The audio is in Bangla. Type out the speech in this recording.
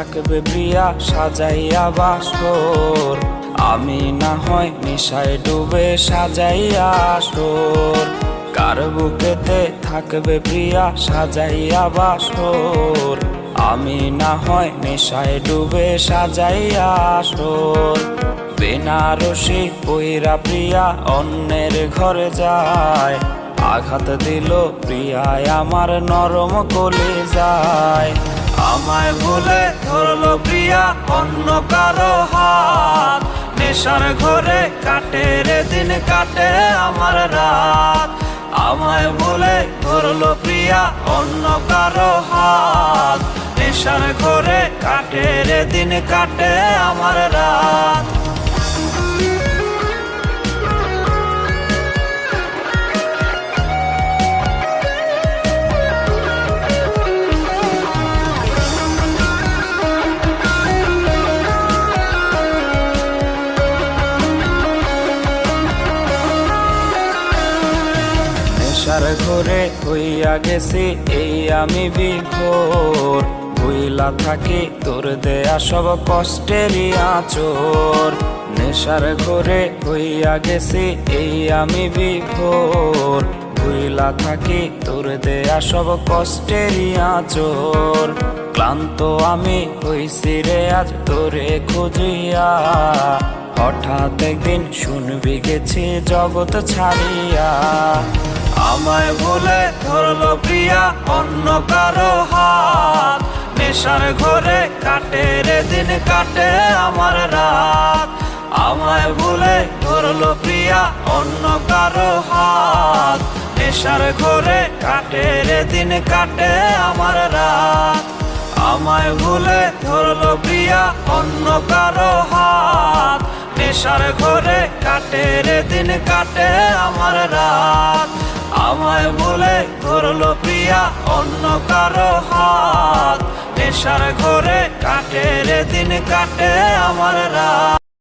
থাকবে প্রিয়া সাজাইয়া বাসর, আমি না হয় নেশায় ডুবে সাজাইয়া আসর। কার বুকেতে থাকবে প্রিয়া সাজাইয়া বাসর, আমি না হয় নেশায় ডুবে সাজাইয়া আসর। বেনারসি পইরা প্রিয়া অন্যের ঘরে যায়, আঘাত দিল প্রিয়ায় আমার নরম কলিজায়। আমায় ভুলে ধরলো প্রিয়া অন্য কারো হাত, নেশার ঘরে কাটে রে দিন কাটে আমার রাত। আমায় ভুলে ধরলো প্রিয়া অন্য কারো হাত, নেশার ঘরে কাটে রে দিন কাটে আমার রাত। নেশার ঘরে হইয়া গেছি এই আমি বিভোর, ভুইলা থাকি তোর দেয়া সব কষ্টেরই আঁচড়। নেশার ঘরে হইয়া গেছি এই আমি বিভোর, ভুইলা থাকি তোর দেয়া সব কষ্টেরই আঁচড়। ক্লান্ত আমি হইছি রে আজ তোরে খুঁজিয়া, হঠাৎ একদিন শুনবি গেছি জগৎ ছাড়িয়া। আমায় ভুলে ধরলো প্রিয়া অন্য কারো হাত, নেশার ঘরে কাটে রে দিন কাটে আমার রাত। আমায় ভুলে ধরলো প্রিয়া অন্য কারো হাত, নেশার ঘরে কাটে রে দিন কাটে আমার রাত। আমায় ভুলে ধরলো প্রিয়া অন্য কারো হাত, নেশার ঘরে কাটে রে দিন কাটে আমার রাত। আমায় ভুলে ধরলো প্রিয়া অন্য কারো হাত, নেশার ঘরে কাটে রে দিন কাটে আমার রাত।